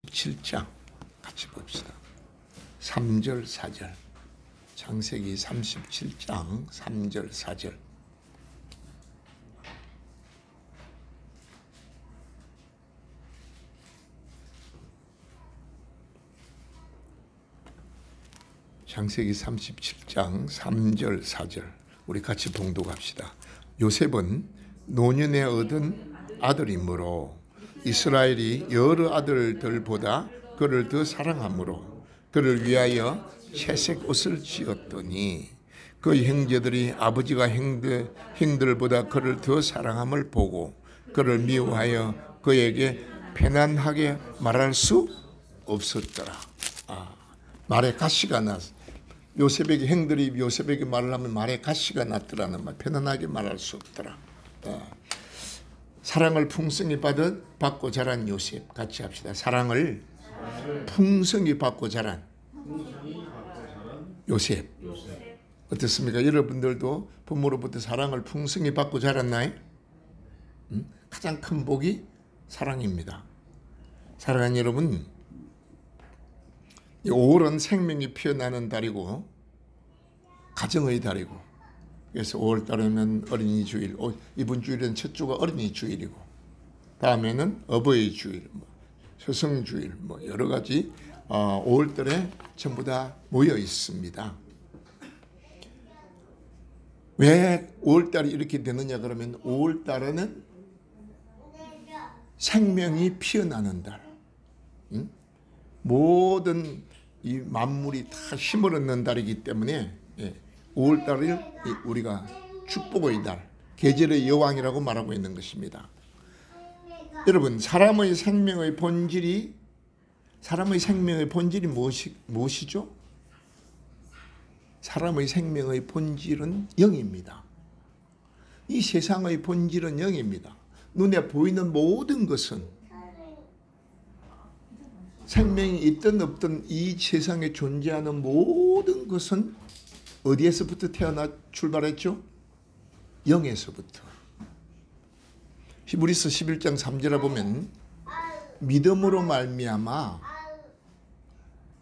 37장 같이 봅시다. 3절 4절. 창세기 37장 3절 4절. 창세기 37장 3절 4절 우리 같이 봉독합시다. 요셉은 노년에 얻은 아들이므로 이스라엘이 여러 아들들보다 그를 더 사랑하므로 그를 위하여 채색 옷을 지었더니 그 형제들이 아버지가 형들보다 그를 더 사랑함을 보고 그를 미워하여 그에게 편안하게 말할 수 없었더라. 말에 가시가 났어. 요셉에게 형들이 요셉에게 말을 하면 말에 가시가 났더라는 말. 편안하게 말할 수 없더라. 사랑을 풍성히 받고 자란 요셉. 같이 합시다. 사랑을 풍성히 받고 자란 요셉. 어떻습니까? 여러분들도 부모로부터 사랑을 풍성히 받고 자랐나요? 가장 큰 복이 사랑입니다. 사랑하는 여러분, 5월은 생명이 피어나는 달이고 가정의 달이고, 그래서 5월 달에는 어린이 주일, 이번 주일은 첫 주가 어린이 주일이고 다음에는 어버이 주일, 스승 주일, 여러 가지 5월 달에 전부 다 모여 있습니다. 왜 5월 달이 이렇게 되느냐 그러면 5월 달에는 생명이 피어나는 달. 모든 이 만물이 다 힘을 얻는 달이기 때문에 5월 달을 우리가 축복의 달, 계절의 여왕이라고 말하고 있는 것입니다. 여러분, 사람의 생명의 본질이 무엇이죠? 사람의 생명의 본질은 영입니다. 이 세상의 본질은 영입니다. 눈에 보이는 모든 것은 생명이 있든 없든 이 세상에 존재하는 모든 것은 어디에서부터 출발했죠? 영에서부터. 히브리서 11장 3절에 보면 믿음으로 말미암아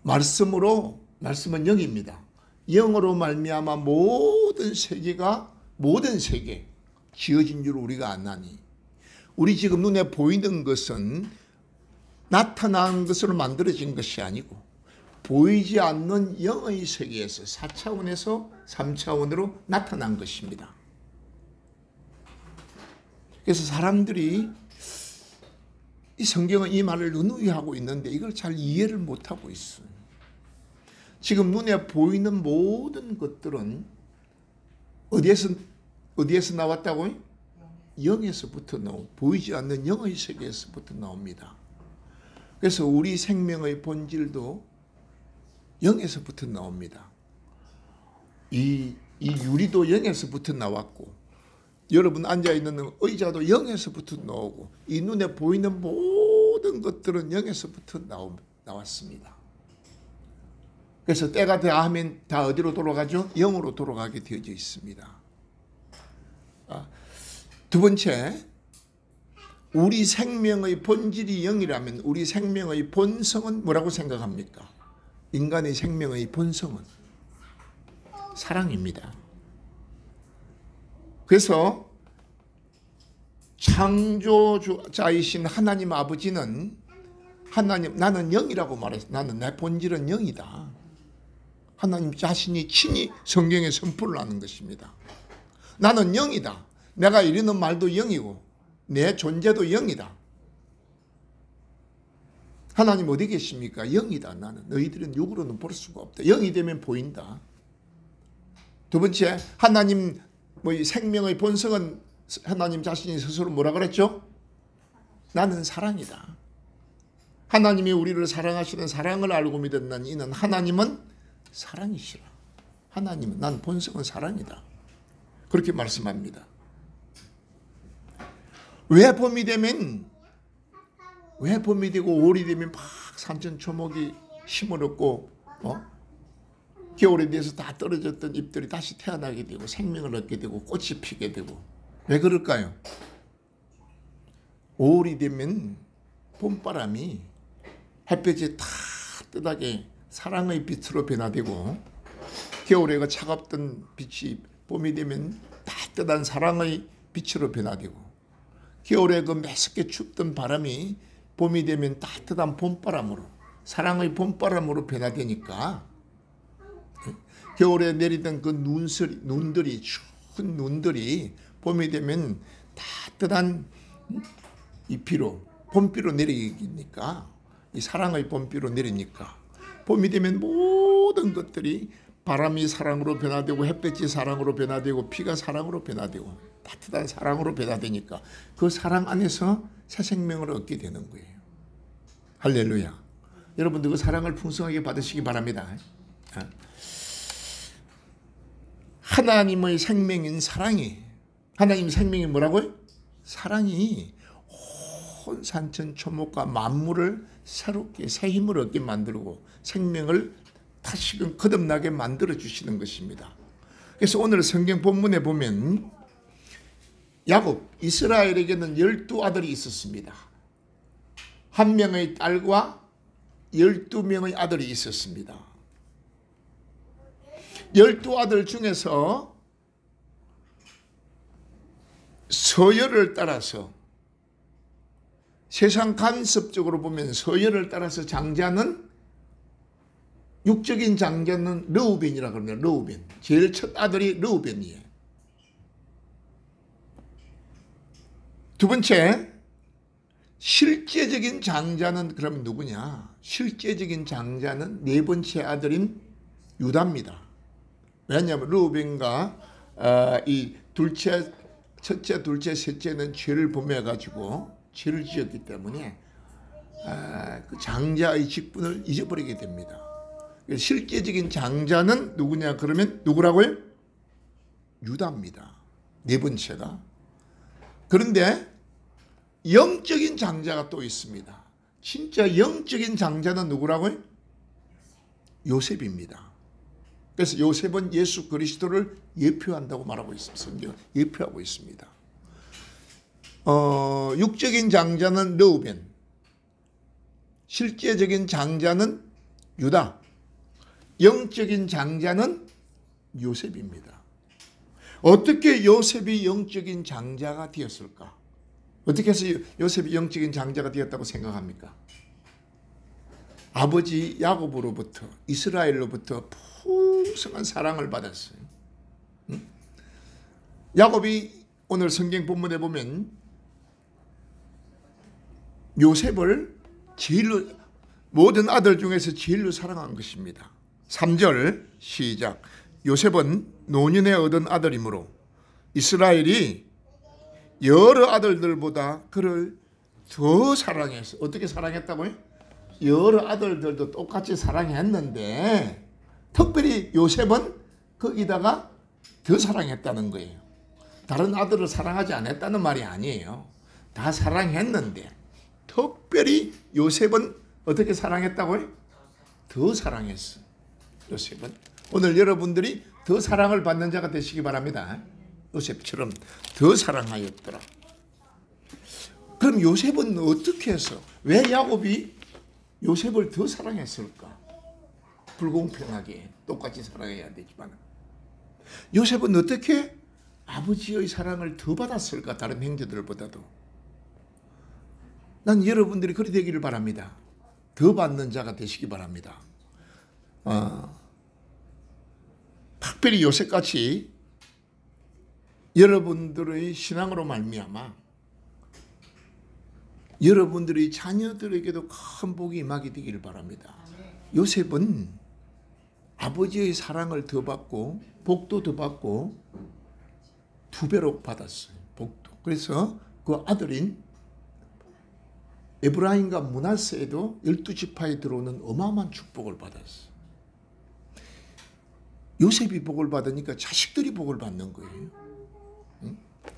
말씀은 영입니다. 영으로 말미암아 모든 세계 지어진 줄 우리가 아나니. 우리 지금 눈에 보이는 것은 나타난 것으로 만들어진 것이 아니고 보이지 않는 영의 세계에서 4차원에서 3차원으로 나타난 것입니다. 그래서 사람들이 이 성경은 이 말을 누누이 하고 있는데 이걸 잘 이해를 못하고 있어요. 지금 눈에 보이는 모든 것들은 어디에서 나왔다고요? 영에서부터 보이지 않는 영의 세계에서부터 나옵니다. 그래서 우리 생명의 본질도 영에서부터 나옵니다. 이 유리도 영에서부터 나왔고, 여러분 앉아있는 의자도 영에서부터 나오고, 이 눈에 보이는 모든 것들은 영에서부터 나왔습니다. 그래서 때가 되면 다 어디로 돌아가죠? 영으로 돌아가게 되어져 있습니다. 두 번째, 우리 생명의 본질이 영이라면 우리 생명의 본성은 뭐라고 생각합니까? 인간의 생명의 본성은 사랑입니다. 그래서 창조자이신 하나님 아버지는 나는 영이라고 말했어요. 나는 내 본질은 영이다. 하나님 자신이 친히 성경에 선포를 하는 것입니다. 나는 영이다. 내가 이르는 말도 영이고 내 존재도 영이다. 하나님 어디 계십니까? 영이다. 나는 너희들은 육으로는 볼 수가 없다. 영이 되면 보인다. 두 번째, 하나님 생명의 본성은 하나님 자신이 스스로 뭐라 그랬죠? 나는 사랑이다. 하나님이 우리를 사랑하시는 사랑을 알고 믿었나니 이는 하나님은 사랑이시라. 하나님은 난 본성은 사랑이다. 그렇게 말씀합니다. 왜 봄이 되고 5월이 되면 막 산천초목이 힘을 얻고 겨울에 대해서 다 떨어졌던 잎들이 다시 태어나게 되고 생명을 얻게 되고 꽃이 피게 되고. 왜 그럴까요? 5월이 되면 봄바람이 햇볕이 따뜻하게 사랑의 빛으로 변화되고, 겨울에 그 차갑던 빛이 봄이 되면 따뜻한 사랑의 빛으로 변화되고, 겨울에 그 매섭게 춥던 바람이 봄이 되면 따뜻한 봄바람으로, 사랑의 봄바람으로 변화되니까, 겨울에 내리던 그 눈들이, 추운 눈들이 봄이 되면 따뜻한 잎비로, 봄비로 내리니까, 이 사랑의 봄비로 내리니까, 봄이 되면 모든 것들이, 바람이 사랑으로 변화되고 햇볕이 사랑으로 변화되고 피가 사랑으로 변화되고 따뜻한 사랑으로 변화되니까 그 사랑 안에서 새 생명을 얻게 되는 거예요. 할렐루야. 여러분들 그 사랑을 풍성하게 받으시기 바랍니다. 하나님의 생명인 사랑이, 하나님 생명이 뭐라고요? 사랑이 온 산천 초목과 만물을 새롭게 새 힘을 얻게 만들고 생명을 다시금 거듭나게 만들어 주시는 것입니다. 그래서 오늘 성경 본문에 보면 야곱, 이스라엘에게는 12아들이 있었습니다. 한 명의 딸과 12명의 아들이 있었습니다. 12아들 중에서 서열을 따라서, 세상 간섭적으로 보면 서열을 따라서 장자는, 육적인 장자는 르우벤이라고 합니다. 르우벤. 제일 첫 아들이 르우벤이에요. 두 번째, 실제적인 장자는 그러면 누구냐? 실제적인 장자는 네 번째 아들인 유다입니다. 왜냐하면 르우벤과 이 첫째, 둘째, 셋째는 죄를 범해가지고 죄를 지었기 때문에 그 장자의 직분을 잊어버리게 됩니다. 실제적인 장자는 누구냐 그러면 누구라고요? 유다입니다. 네 번째가. 그런데 영적인 장자가 또 있습니다. 진짜 영적인 장자는 누구라고요? 요셉입니다. 그래서 요셉은 예수 그리스도를 예표한다고 말하고 있습니다. 성경 예표하고 있습니다. 육적인 장자는 르우벤, 실제적인 장자는 유다, 영적인 장자는 요셉입니다. 어떻게 요셉이 영적인 장자가 되었을까? 어떻게 해서 요셉이 영적인 장자가 되었다고 생각합니까? 아버지 야곱으로부터, 이스라엘로부터 풍성한 사랑을 받았어요. 야곱이 오늘 성경 본문에 보면 요셉을 제일로, 모든 아들 중에서 제일로 사랑한 것입니다. 3절 시작. 요셉은 노년에 얻은 아들이므로 이스라엘이 여러 아들들보다 그를 더 사랑했어. 어떻게 사랑했다고요? 여러 아들들도 똑같이 사랑했는데 특별히 요셉은 거기다가 더 사랑했다는 거예요. 다른 아들을 사랑하지 않았다는 말이 아니에요. 다 사랑했는데 특별히 요셉은 어떻게 사랑했다고요? 더 사랑했어. 요셉은. 오늘 여러분들이 더 사랑을 받는 자가 되시기 바랍니다. 요셉처럼 더 사랑하였더라. 그럼 요셉은 어떻게 해서, 왜 야곱이 요셉을 더 사랑했을까? 불공평하게 똑같이 사랑해야 되지만 요셉은 어떻게 아버지의 사랑을 더 받았을까? 다른 형제들보다도. 난 여러분들이 그리 되기를 바랍니다. 더 받는 자가 되시기 바랍니다. 특별히 요셉같이 여러분들의 신앙으로 말미암아 여러분들의 자녀들에게도 큰 복이 임하게 되기를 바랍니다. 요셉은 아버지의 사랑을 더 받고 복도 더 받고 두 배로 받았어요. 복도. 그래서 그 아들인 에브라임과 므낫세에도 12지파에 들어오는 어마어마한 축복을 받았어요. 요셉이 복을 받으니까 자식들이 복을 받는 거예요.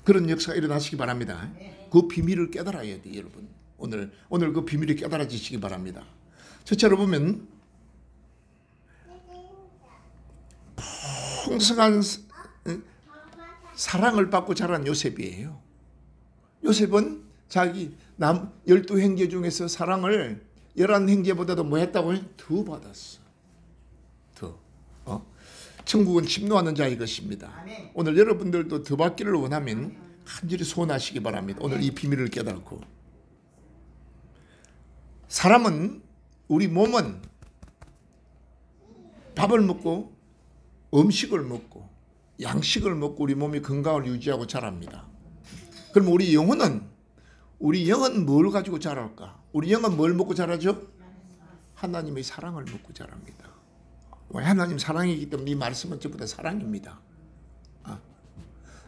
그런 역사가 일어나시기 바랍니다. 그 비밀을 깨달아야 돼요, 여러분. 오늘 그 비밀이 깨달아지시기 바랍니다. 첫째로 보면 풍성한 사랑을 받고 자란 요셉이에요. 요셉은 자기 12형제 중에서 사랑을 열한 형제보다도 뭐 했다고요? 더 받았어. 더. 천국은 침노하는 자의 것입니다. 오늘 여러분들도 더 받기를 원하면 간절히 소원하시기 바랍니다. 오늘 이 비밀을 깨닫고. 사람은, 우리 몸은 밥을 먹고 음식을 먹고 양식을 먹고 우리 몸이 건강을 유지하고 자랍니다. 그럼 우리 영은 뭘 가지고 자랄까? 우리 영은 뭘 먹고 자라죠? 하나님의 사랑을 먹고 자랍니다. 하나님 사랑이기 때문에 이 말씀은 전부 다 사랑입니다.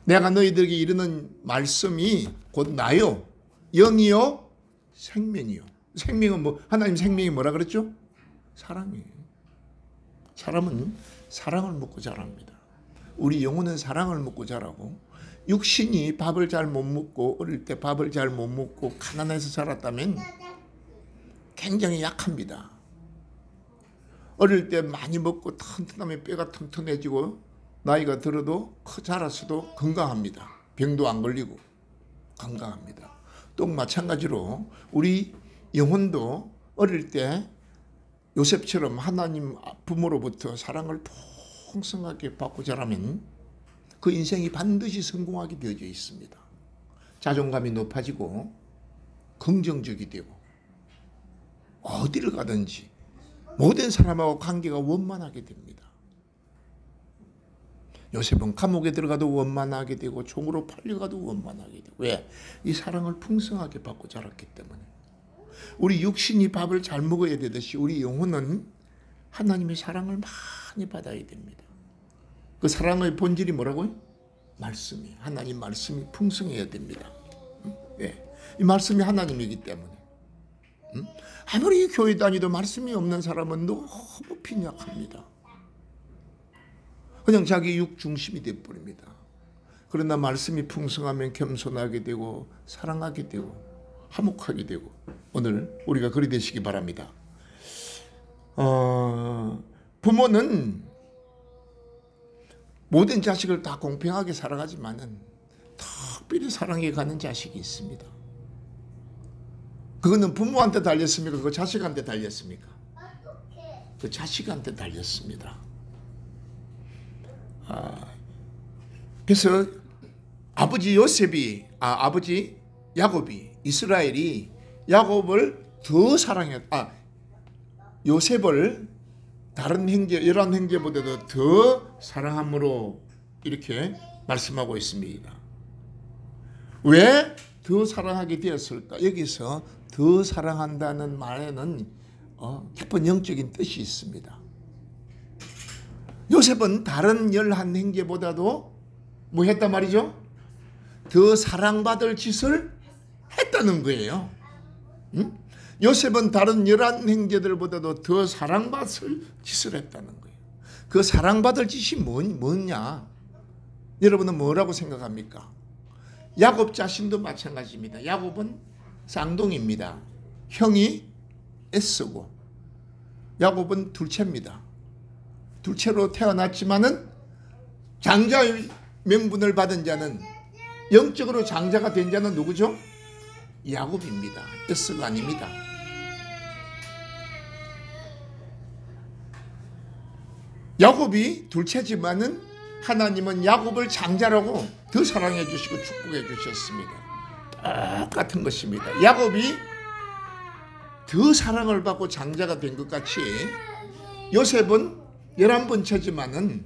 내가 너희들에게 이르는 말씀이 곧 나요, 영이요, 생명이요. 생명은 뭐, 하나님 생명이 뭐라 그랬죠? 사랑이에요. 사람은 사랑을 먹고 자랍니다. 우리 영혼은 사랑을 먹고 자라고, 육신이 밥을 잘 못 먹고 어릴 때 밥을 잘 못 먹고 가난해서 자랐다면 굉장히 약합니다. 어릴 때 많이 먹고 튼튼하면 뼈가 튼튼해지고 나이가 들어도 자라서도 건강합니다. 병도 안 걸리고 건강합니다. 또 마찬가지로 우리 영혼도 어릴 때 요셉처럼 하나님 부모로부터 사랑을 풍성하게 받고 자라면 그 인생이 반드시 성공하게 되어져 있습니다. 자존감이 높아지고 긍정적이 되고 어디를 가든지 모든 사람하고 관계가 원만하게 됩니다. 요셉은 감옥에 들어가도 원만하게 되고 종으로 팔려가도 원만하게 되고, 왜? 이 사랑을 풍성하게 받고 자랐기 때문에. 우리 육신이 밥을 잘 먹어야 되듯이 우리 영혼은 하나님의 사랑을 많이 받아야 됩니다. 그 사랑의 본질이 뭐라고요? 말씀이에요. 하나님 말씀이 풍성해야 됩니다. 네. 이 말씀이 하나님이기 때문에. 아무리 교회 다니도 말씀이 없는 사람은 너무 빈약합니다. 그냥 자기 육 중심이 되어버립니다. 그러나 말씀이 풍성하면 겸손하게 되고 사랑하게 되고 화목하게 되고, 오늘 우리가 그리 되시기 바랍니다. 부모는 모든 자식을 다 공평하게 사랑하지만은 특별히 사랑해 가는 자식이 있습니다. 그거는 부모한테 달렸습니까? 그 자식한테 달렸습니까? 그 자식한테 달렸습니다. 그래서 아버지 야곱이, 이스라엘이 야곱을 더 요셉을 다른 형제, 11형제보다도 더 사랑함으로 이렇게 말씀하고 있습니다. 왜 더 사랑하게 되었을까? 여기서 더 사랑한다는 말에는 깊은 영적인 뜻이 있습니다. 요셉은 다른 11형제보다도 뭐 했단 말이죠? 더 사랑받을 짓을 했다는 거예요. 요셉은 다른 11형제들보다도 더 사랑받을 짓을 했다는 거예요. 그 사랑받을 짓이 뭐냐? 여러분은 뭐라고 생각합니까? 야곱 자신도 마찬가지입니다. 야곱은 쌍둥이입니다. 형이 에서고 야곱은 둘째입니다. 둘째로 태어났지만은 장자의 명분을 받은 자는, 영적으로 장자가 된 자는 누구죠? 야곱입니다. 에서가 아닙니다. 야곱이 둘째지만은 하나님은 야곱을 장자라고 더 사랑해 주시고 축복해 주셨습니다. 똑같은 것입니다. 야곱이 더 사랑을 받고 장자가 된 것 같이 요셉은 11번째지만은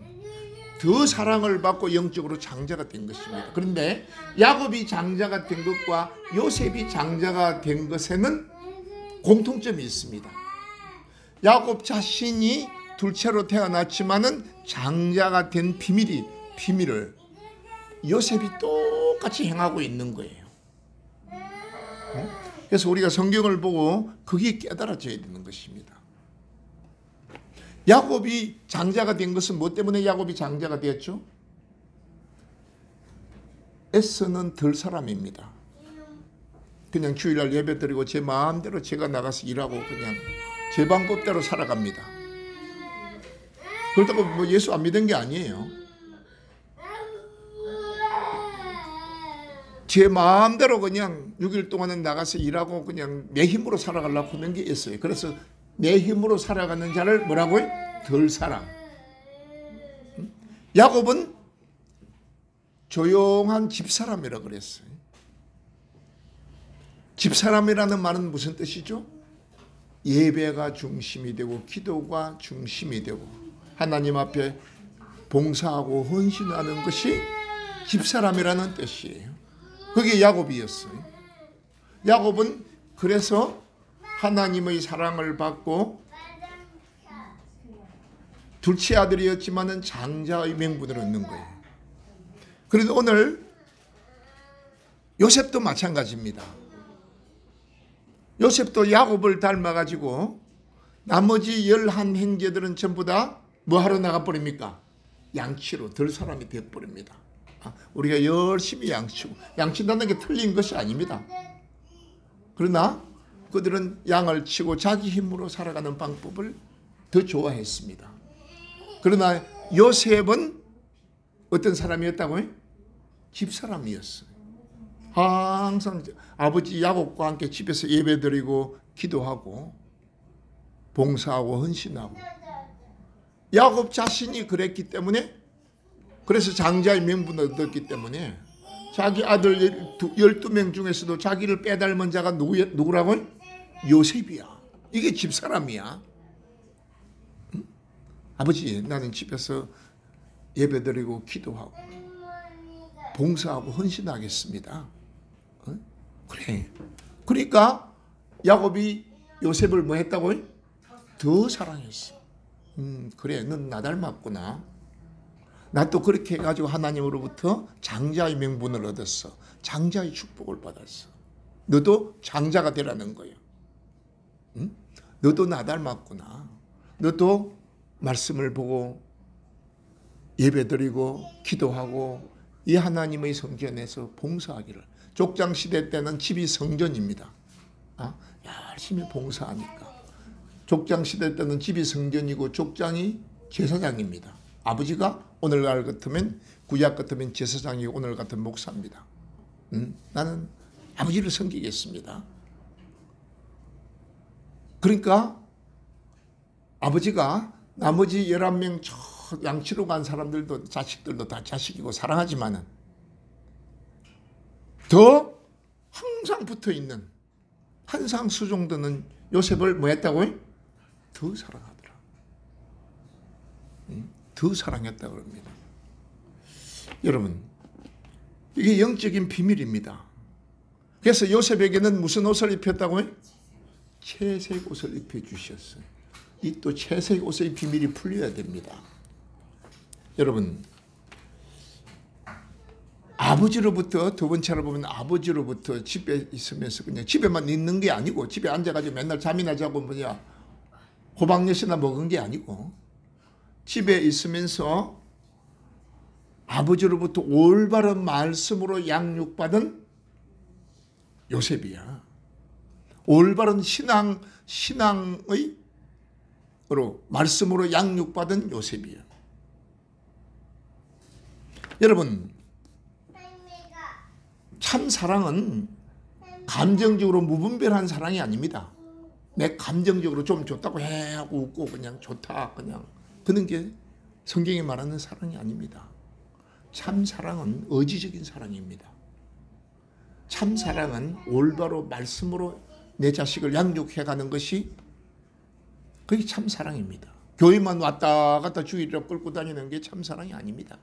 더 사랑을 받고 영적으로 장자가 된 것입니다. 그런데 야곱이 장자가 된 것과 요셉이 장자가 된 것에는 공통점이 있습니다. 야곱 자신이 둘째로 태어났지만은 장자가 된 비밀을 요셉이 똑같이 행하고 있는 거예요. 그래서 우리가 성경을 보고 그게 깨달아져야 되는 것입니다. 야곱이 장자가 된 것은 뭐 때문에 야곱이 장자가 되었죠? 에서는 덜 사람입니다. 그냥 주일날 예배 드리고 제 마음대로 제가 나가서 일하고 그냥 제 방법대로 살아갑니다. 그렇다고 뭐 예수 안 믿은 게 아니에요. 제 마음대로 그냥 6일 동안은 나가서 일하고 그냥 내 힘으로 살아가려고 하는 게 있어요. 그래서 내 힘으로 살아가는 자를 뭐라고요? 덜 사랑. 야곱은 조용한 집사람이라 그랬어요. 집사람이라는 말은 무슨 뜻이죠? 예배가 중심이 되고 기도가 중심이 되고 하나님 앞에 봉사하고 헌신하는 것이 집사람이라는 뜻이에요. 그게 야곱이었어요. 야곱은 그래서 하나님의 사랑을 받고 둘째 아들이었지만은 장자의 명분을 얻는 거예요. 그런데 오늘 요셉도 마찬가지입니다. 요셉도 야곱을 닮아가지고 나머지 11 형제들은 전부 다 뭐 하러 나가버립니까? 양치로 덜 사람이 되어버립니다. 우리가 열심히 양치고, 양친다는 게 틀린 것이 아닙니다. 그러나 그들은 양을 치고 자기 힘으로 살아가는 방법을 더 좋아했습니다. 그러나 요셉은 어떤 사람이었다고요? 집사람이었어요. 항상 아버지 야곱과 함께 집에서 예배드리고 기도하고 봉사하고 헌신하고 야곱 자신이 그랬기 때문에 그래서 장자의 명분을 얻었기 때문에 자기 아들 12명 중에서도 자기를 빼닮은 자가 누구라고요? 요셉이야. 이게 집사람이야. 응? 아버지 나는 집에서 예배드리고 기도하고 봉사하고 헌신하겠습니다. 응? 그래. 그러니까 야곱이 요셉을 뭐 했다고요? 더 사랑했어. 그래 넌 나 닮았구나. 나 또 그렇게 해가지고 하나님으로부터 장자의 명분을 얻었어. 장자의 축복을 받았어. 너도 장자가 되라는 거예요. 응? 너도 나 닮았구나. 너도 말씀을 보고 예배드리고 기도하고 이 하나님의 성전에서 봉사하기를. 족장시대 때는 집이 성전입니다. 열심히 봉사하니까. 족장시대 때는 집이 성전이고 족장이 제사장입니다. 아버지가 오늘날 같으면 구약 같으면 제사장이고 오늘 같은 목사입니다. 나는 아버지를 섬기겠습니다. 그러니까 아버지가 나머지 11명 양치로 간 사람들도 자식들도 다 자식이고 사랑하지만은 더 항상 붙어있는 한상수 정도는 요셉을 뭐 했다고요? 더 사랑하더라. 더 사랑했다 그럽니다. 여러분 이게 영적인 비밀입니다. 그래서 요셉에게는 무슨 옷을 입혔다고요? 채색 옷을 입혀주셨어요. 이 또 채색 옷의 비밀이 풀려야 됩니다. 여러분 아버지로부터 두 번째로 보면 아버지로부터 집에 있으면서 그냥 집에만 있는 게 아니고 집에 앉아가지고 맨날 잠이나 자고 호박엿이나 먹은 게 아니고 집에 있으면서 아버지로부터 올바른 말씀으로 양육받은 요셉이야. 올바른 신앙의 말씀으로 양육받은 요셉이야. 여러분 참 사랑은 감정적으로 무분별한 사랑이 아닙니다. 내 감정적으로 좀 좋다고 해 하고 웃고 그냥 좋다 그냥 그런 게 성경이 말하는 사랑이 아닙니다. 참 사랑은 의지적인 사랑입니다. 참 사랑은 올바로 말씀으로 내 자식을 양육해가는 것이 그게 참 사랑입니다. 교회만 왔다 갔다 주일을 끌고 다니는 게 참 사랑이 아닙니다.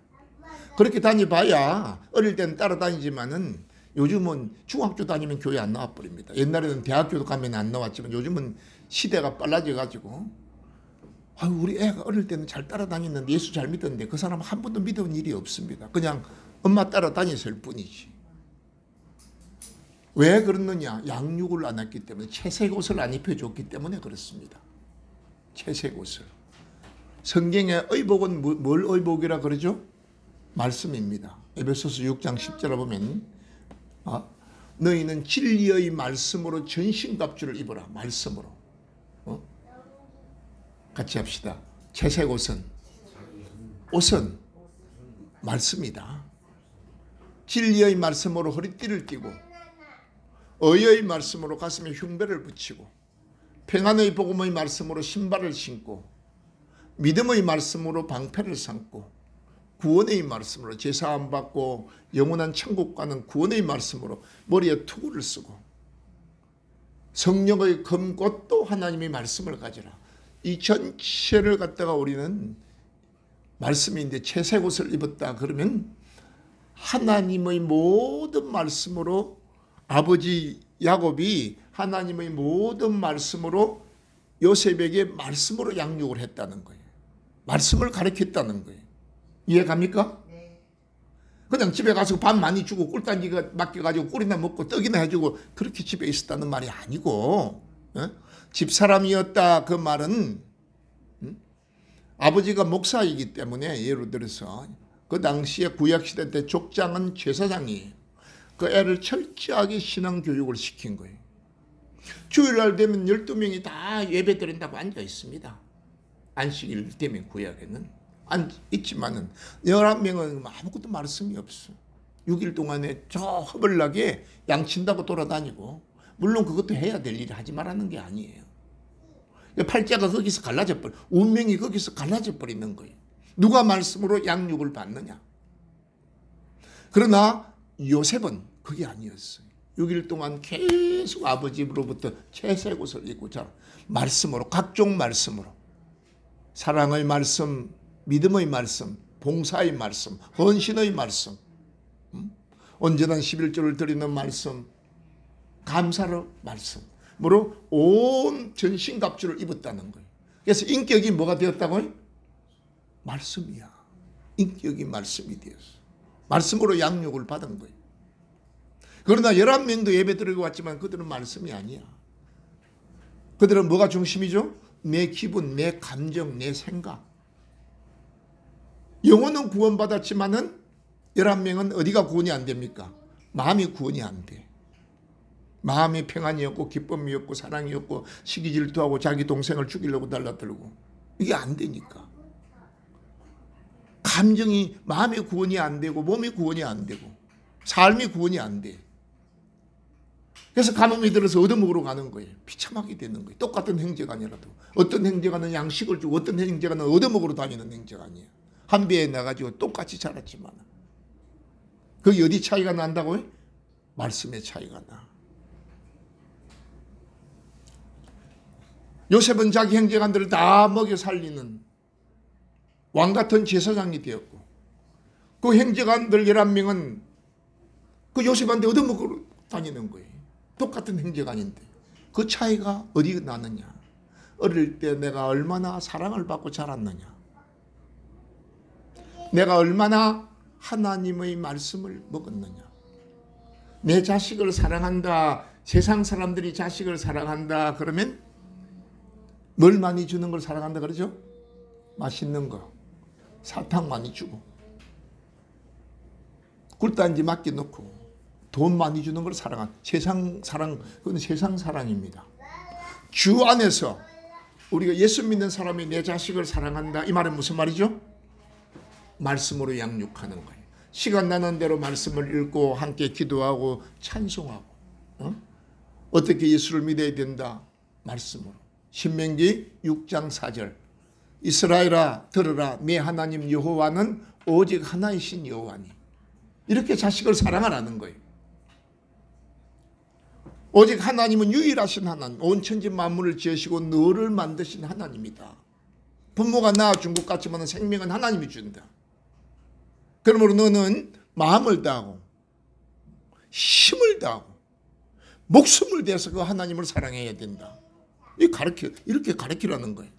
그렇게 다녀봐야 어릴 때는 따라다니지만은 요즘은 중학교 다니면 교회 안 나와버립니다. 옛날에는 대학교도 가면 안 나왔지만 요즘은 시대가 빨라져가지고 우리 애가 어릴 때는 잘 따라다녔는데 예수 잘 믿었는데 그 사람 한 번도 믿어본 일이 없습니다. 그냥 엄마 따라다녔을 뿐이지. 왜 그러느냐? 양육을 안 했기 때문에 채색 옷을 안 입혀줬기 때문에 그렇습니다. 채색 옷을. 성경의 의복은 뭘 의복이라 그러죠? 말씀입니다. 에베소서 6장 10절에 보면 너희는 진리의 말씀으로 전신갑주를 입어라. 말씀으로. 같이 합시다. 채색 옷은 말씀이다. 진리의 말씀으로 허리띠를 띠고 의의 말씀으로 가슴에 흉배를 붙이고 평안의 복음의 말씀으로 신발을 신고 믿음의 말씀으로 방패를 삼고 구원의 말씀으로 제사함 받고 영원한 천국 가는 구원의 말씀으로 머리에 투구를 쓰고 성령의 검곶도 하나님의 말씀을 가지라. 이 전체를 갖다가 우리는 말씀인데 채색 옷을 입었다 그러면 하나님의 모든 말씀으로 아버지 야곱이 하나님의 모든 말씀으로 요셉에게 말씀으로 양육을 했다는 거예요. 말씀을 가르쳤다는 거예요. 이해갑니까? 네. 그냥 집에 가서 밥 많이 주고 꿀단지가 맡겨가지고 꿀이나 먹고 떡이나 해주고 그렇게 집에 있었다는 말이 아니고 집사람이었다 그 말은 아버지가 목사이기 때문에 예를 들어서 그 당시에 구약시대 때 족장은 제사장이에요. 그 애를 철저하게 신앙교육을 시킨 거예요. 주일날 되면 12명이 다 예배 드린다고 앉아 있습니다. 안식일 되면 구약에는 있지만은 11명은 아무것도 말씀이 없어. 6일 동안에 저 허벌나게 양친다고 돌아다니고 물론 그것도 해야 될 일이 하지 말라는 게 아니에요. 팔자가 거기서 갈라져 버려. 운명이 거기서 갈라져 버리는 거예요. 누가 말씀으로 양육을 받느냐. 그러나 요셉은 그게 아니었어요. 6일 동안 계속 아버지로부터 채색 옷을 입고 자 말씀으로 각종 말씀으로 사랑의 말씀, 믿음의 말씀, 봉사의 말씀, 헌신의 말씀, 언제나 11조를 드리는 말씀, 감사의 말씀으로 온 전신갑주를 입었다는 거예요. 그래서 인격이 뭐가 되었다고요? 말씀이야. 인격이 말씀이 되었어. 말씀으로 양육을 받은 거예요. 그러나 11명도 예배 드리고 왔지만 그들은 말씀이 아니야. 그들은 뭐가 중심이죠? 내 기분, 내 감정, 내 생각. 영혼은 구원받았지만은 11명은 어디가 구원이 안 됩니까? 마음이 구원이 안 돼. 마음이 평안이 없고 기쁨이 없고 사랑이 없고 시기 질투하고 자기 동생을 죽이려고 달라들고 이게 안 되니까. 감정이 마음이 구원이 안 되고 몸이 구원이 안 되고 삶이 구원이 안 돼. 그래서 가뭄이 들어서 얻어먹으러 가는 거예요. 비참하게 되는 거예요. 똑같은 행제가 아니라도 어떤 행제가는 양식을 주고 어떤 행제가는 얻어먹으러 다니는 행제가 아니에요. 한 배에 나가지고 똑같이 자랐지만 그게 어디 차이가 난다고요? 말씀의 차이가 나. 요셉은 자기 행제관들을 다 먹여 살리는 왕같은 제사장이 되었고 그 행제관들 11명은 그 요셉한테 얻어먹으러 다니는 거예요. 똑같은 행제관인데 그 차이가 어디 나느냐. 어릴 때 내가 얼마나 사랑을 받고 자랐느냐. 내가 얼마나 하나님의 말씀을 먹었느냐. 내 자식을 사랑한다. 세상 사람들이 자식을 사랑한다. 그러면 뭘 많이 주는 걸 사랑한다 그러죠? 맛있는 거. 사탕 많이 주고 꿀단지 맡겨놓고 돈 많이 주는 걸 사랑한 세상 사랑, 그건 세상 사랑입니다. 주 안에서 우리가 예수 믿는 사람이 내 자식을 사랑한다. 이 말은 무슨 말이죠? 말씀으로 양육하는 거예요. 시간 나는 대로 말씀을 읽고 함께 기도하고 찬송하고 어떻게 예수를 믿어야 된다? 말씀으로. 신명기 6장 4절 이스라엘아 들으라 내 하나님 여호와는 오직 하나이신 여호와니. 이렇게 자식을 사랑하라는 거예요. 오직 하나님은 유일하신 하나님, 온 천지 만물을 지으시고 너를 만드신 하나님이다. 부모가 낳아준 것 같지만 생명은 하나님이 준다. 그러므로 너는 마음을 다하고 힘을 다하고 목숨을 대해서 그 하나님을 사랑해야 된다. 이렇게 가르치라는 거예요.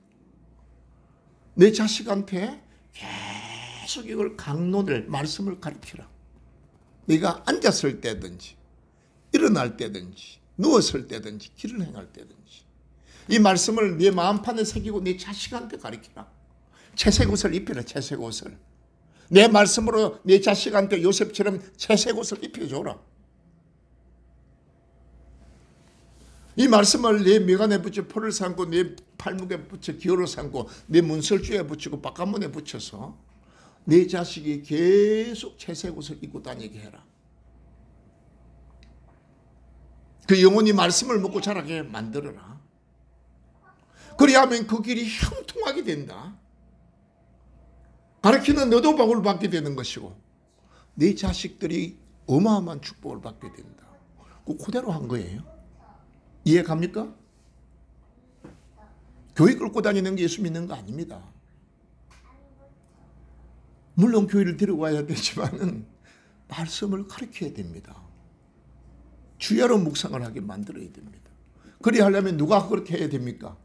내 자식한테 계속 이걸 강론을 말씀을 가르치라. 네가 앉았을 때든지 일어날 때든지 누웠을 때든지 길을 행할 때든지 이 말씀을 네 마음판에 새기고 네 자식한테 가르치라. 채색 옷을 입혀라. 채색 옷을. 내 말씀으로 내 자식한테 요셉처럼 채색 옷을 입혀줘라. 이 말씀을 내 미간에 붙여 포를 삼고 내 팔목에 붙여 기호를 삼고 내 문설주에 붙이고 바깥문에 붙여서 내 자식이 계속 채색 옷을 입고 다니게 해라. 그 영혼이 말씀을 먹고 자라게 만들어라. 그리하면 그 길이 형통하게 된다. 가르치는 너도 복을 받게 되는 것이고 네 자식들이 어마어마한 축복을 받게 된다. 그대로 한 거예요. 이해 갑니까? 교회 끌고 다니는 게 예수 믿는 거 아닙니다. 물론 교회를 데려와야 되지만은 말씀을 가르쳐야 됩니다. 주야로 묵상을 하게 만들어야 됩니다. 그리 하려면 누가 그렇게 해야 됩니까?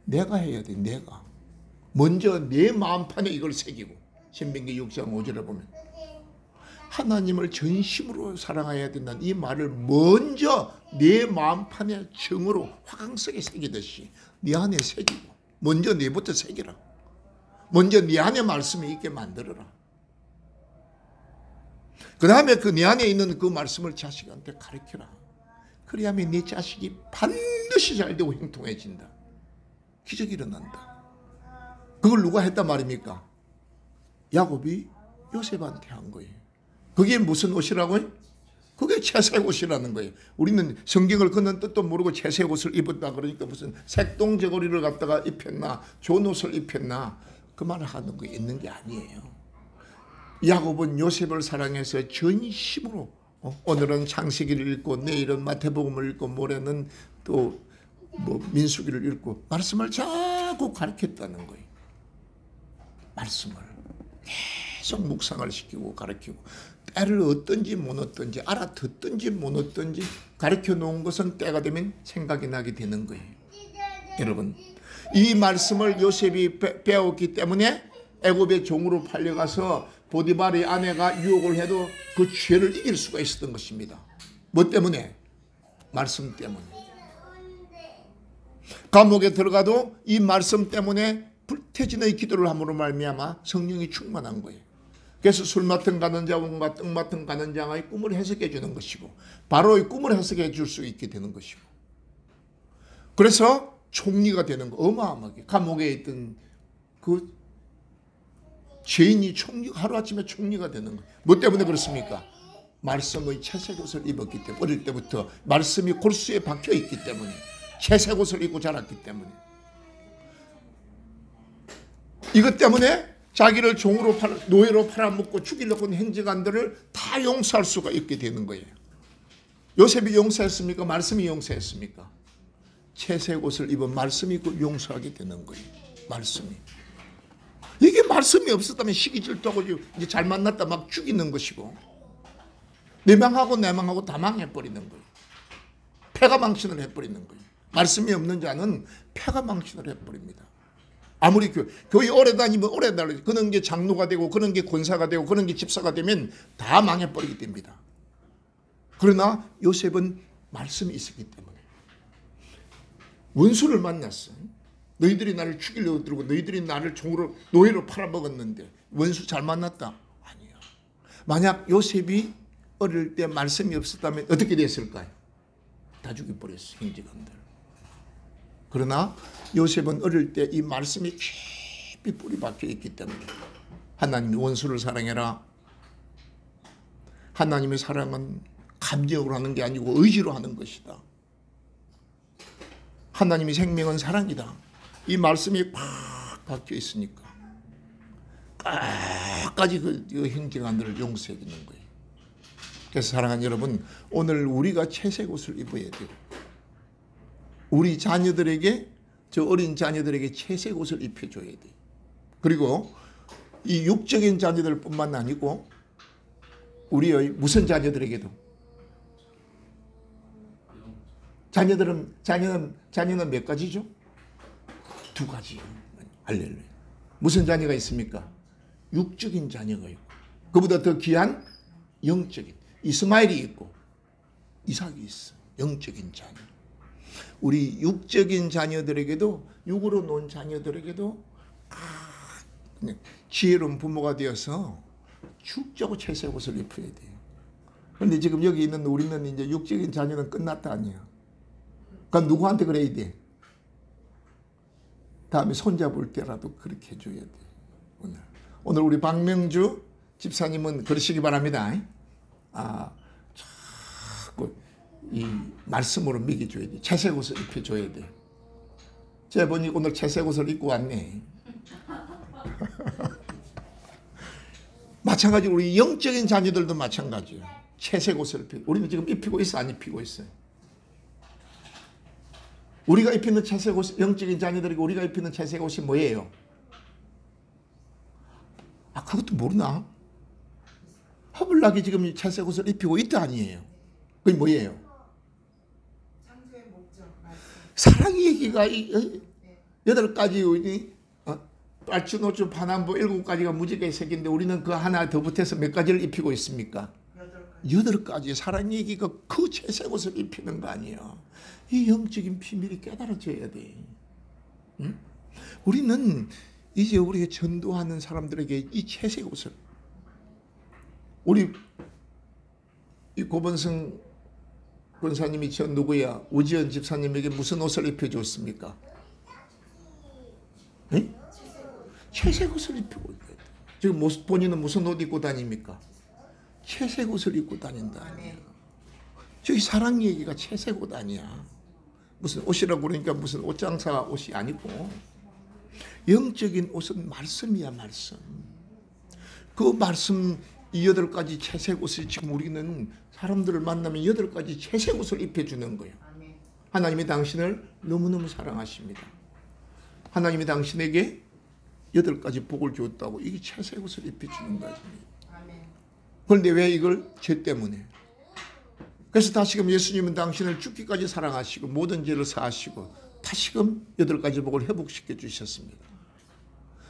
내가 해야 돼. 내가. 먼저 내 마음판에 이걸 새기고 신명기 6장 5절에 보면 하나님을 전심으로 사랑해야 된다는 이 말을 먼저 내 마음판에 정으로 화강석에 새기듯이 네 안에 새기고 먼저 내부터 새기라. 먼저 네 안에 말씀이 있게 만들어라. 그 다음에 그 네 안에 있는 그 말씀을 자식한테 가르쳐라. 그래야만 네 자식이 반드시 잘되고 형통해진다. 기적이 일어난다. 그걸 누가 했단 말입니까? 야곱이 요셉한테 한 거예요. 그게 무슨 옷이라고요? 그게 채색 옷이라는 거예요. 우리는 성경을 걷는 뜻도 모르고 채색 옷을 입었다 그러니까 무슨 색동저고리를 갖다가 입혔나 좋은 옷을 입혔나 그 말을 하는 거 있는 게 아니에요. 야곱은 요셉을 사랑해서 전심으로 오늘은 창세기를 읽고 내일은 마태복음을 읽고 모레는 또 민수기를 읽고 말씀을 자꾸 가르쳤다는 거예요. 말씀을 계속 묵상을 시키고 가르치고 때를 얻든지 못 얻든지 알아듣든지 못 얻든지 가르쳐 놓은 것은 때가 되면 생각이 나게 되는 거예요. 여러분 이 말씀을 요셉이 배웠기 때문에 애굽의 종으로 팔려가서 보디발의 아내가 유혹을 해도 그 죄를 이길 수가 있었던 것입니다. 뭐 때문에? 말씀 때문에. 감옥에 들어가도 이 말씀 때문에 불태진의 기도를 함으로 말미암아 성령이 충만한 거예요. 그래서 술 맡은 가는 자와 떡 맡은 가는 자의 꿈을 해석해 주는 것이고 바로의 꿈을 해석해 줄 수 있게 되는 것이고 그래서 총리가 되는 거 어마어마하게 감옥에 있던 그 죄인이 하루아침에 총리가 되는 거예요. 뭐 때문에 그렇습니까? 말씀의 채색 옷을 입었기 때문에 어릴 때부터 말씀이 골수에 박혀 있기 때문에 채색 옷을 입고 자랐기 때문에 이것 때문에 자기를 종으로 노예로 팔아먹고 죽이려고 한 행정관들을 다 용서할 수가 있게 되는 거예요. 요셉이 용서했습니까? 말씀이 용서했습니까? 채색 옷을 입은 말씀이 그 용서하게 되는 거예요. 말씀이. 이게 말씀이 없었다면 시기 질투하고 이제 잘 만났다 막 죽이는 것이고 내 망하고 다 망해버리는 거예요. 패가 망신을 해버리는 거예요. 말씀이 없는 자는 패가 망신을 해버립니다. 아무리 교회 오래 다니면 오래 다니고 그런 게 장로가 되고 그런 게 권사가 되고 그런 게 집사가 되면 다 망해버리게 됩니다. 그러나 요셉은 말씀이 있었기 때문에 원수를 만났어. 너희들이 나를 죽이려고 들고 너희들이 나를 종으로 노예로 팔아먹었는데 원수 잘 만났다? 아니야. 만약 요셉이 어릴 때 말씀이 없었다면 어떻게 됐을까요? 다 죽여버렸어. 형제간들. 그러나 요셉은 어릴 때 이 말씀이 깊이 뿌리 박혀 있기 때문에 하나님이 원수를 사랑해라. 하나님의 사랑은 감정으로 하는 게 아니고 의지로 하는 것이다. 하나님의 생명은 사랑이다. 이 말씀이 팍 박혀 있으니까 끝까지 그 행정관들을 용서해 주는 거예요. 그래서 사랑하는 여러분 오늘 우리가 채색 옷을 입어야 돼요. 우리 자녀들에게 저 어린 자녀들에게 채색 옷을 입혀줘야 돼요. 그리고 이 육적인 자녀들 뿐만 아니고 우리의 무슨 자녀들에게도 자녀는 몇 가지죠? 두 가지. 할렐루야. 무슨 자녀가 있습니까? 육적인 자녀가 있고 그보다 더 귀한 영적인 이스마엘이 있고 이삭이 있어. 영적인 자녀. 우리 육적인 자녀들에게도 육으로 놓은 자녀들에게도 지혜로운 부모가 되어서 축적으로 채색 옷을 입혀야 돼요. 그런데 지금 여기 있는 우리는 이제 육적인 자녀는 끝났다 아니야. 그럼 누구한테 그래야 돼? 다음에 손잡을 때라도 그렇게 해줘야 돼. 오늘 우리 박명주 집사님은 그러시기 바랍니다. 자꾸 이 말씀으로 먹여줘야 돼. 채색 옷을 입혀줘야 돼. 제가 보니 오늘 채색 옷을 입고 왔네. 마찬가지로 우리 영적인 자녀들도 마찬가지예요. 채색 옷을 입혀. 우리는 지금 입히고 있어, 안 입히고 있어요? 우리가 입히는 채색 옷, 영적인 자녀들이고 우리가 입히는 채색 옷이 뭐예요? 아, 그것도 모르나? 허블락이 지금 채색 옷을 입히고 있다 아니에요? 그게 뭐예요? 사랑 얘기가 8가지 빨주노주 파남보 7가지가 무지개 색인데 우리는 그 하나 더 붙여서 몇 가지를 입히고 있습니까? 8가지 사랑 얘기가 그 채색 옷을 입히는 거 아니에요. 이 영적인 비밀이 깨달아져야 돼. 응? 우리는 이제 우리가 전도하는 사람들에게 이 채색 옷을, 우리 이 고본성 권사님이 저 누구야? 우지연 집사님에게 무슨 옷을 입혀줬습니까? 네? 채색 옷을 입히고 있어요. 지금 본인은 무슨 옷 입고 다닙니까? 채색 옷을 입고 다닌다. 저기 사랑 얘기가 채색 옷 아니야. 무슨 옷이라고 그러니까 무슨 옷장사 옷이 아니고 영적인 옷은 말씀이야, 말씀. 그 말씀 이 8가지 채색 옷을 지금 우리는 사람들을 만나면 8가지 채색 옷을 입혀주는 거예요. 하나님이 당신을 너무너무 사랑하십니다. 하나님이 당신에게 8가지 복을 주었다고 이게 채색 옷을 입혀주는 거예요. 그런데 왜 이걸? 죄 때문에. 그래서 다시금 예수님은 당신을 죽기까지 사랑하시고 모든 죄를 사하시고 다시금 8가지 복을 회복시켜 주셨습니다.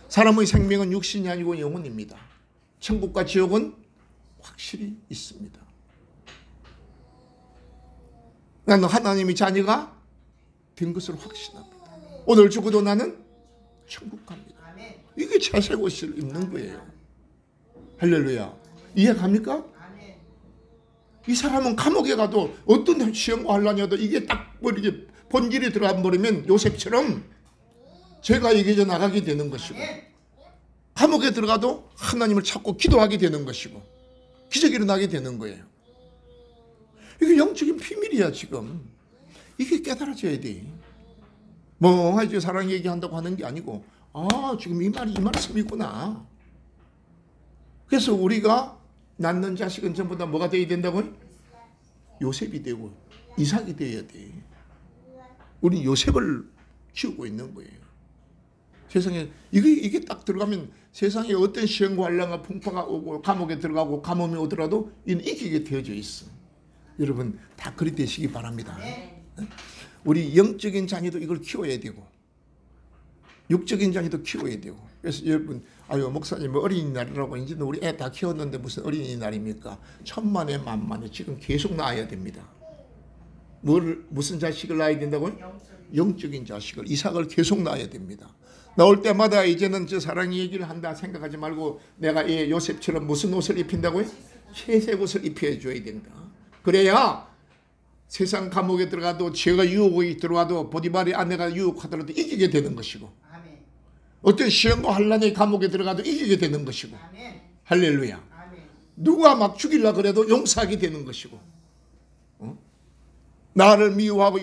사람의 생명은 육신이 아니고 영혼입니다. 천국과 지옥은 확실히 있습니다. 나는 하나님의 자녀가 된 것을 확신합니다. 오늘 죽어도 나는 천국 갑니다. 이게 채색 옷을 입는 거예요. 할렐루야. 이해갑니까? 이 사람은 감옥에 가도 어떤 시험과 환란이 와도 이게 딱 이렇게 본질이 들어가 버리면 요셉처럼 죄가 이겨져 나가게 되는 것이고, 감옥에 들어가도 하나님을 찾고 기도하게 되는 것이고 기적이 일어나게 되는 거예요. 이게 영적인 비밀이야. 지금 이게 깨달아져야 돼. 뭐 이제 사랑 얘기한다고 하는 게 아니고, 아 지금 이 말씀이구나. 그래서 우리가 낳는 자식은 전부 다 뭐가 되어야 된다고요? 요셉이 되고 이삭이 되어야 돼. 우리 요셉을 키우고 있는 거예요. 세상에 이게 딱 들어가면 세상에 어떤 시험과 환난과 풍파가 오고 감옥에 들어가고 감염이 오더라도 이는 이기게 되어져 있어. 여러분 다 그리 되시기 바랍니다. 우리 영적인 자녀도 이걸 키워야 되고 육적인 자녀도 키워야 되고. 그래서 여러분, 아유 목사님 어린이날이라고 이제 우리 애 다 키웠는데 무슨 어린이날입니까? 천만에 만만에 지금 계속 낳아야 됩니다. 무슨 자식을 낳아야 된다고요? 영적인 자식을, 이삭을 계속 낳아야 됩니다. 나올 때마다 이제는 저 사랑의 얘기를 한다 생각하지 말고 내가 얘 요셉처럼 무슨 옷을 입힌다고요? 채색 옷을 입혀 줘야 된다. 그래야 세상 감옥에 들어가도 죄가 유혹이 들어와도 보디발의 아내가 유혹하더라도 이기게 되는 것이고, 어떤 시험과 환난의 감옥에 들어가도 이기게 되는 것이고, 할렐루야. 누가 막 죽이려고 그래도 용서하게 되는 것이고, 나를 미워하고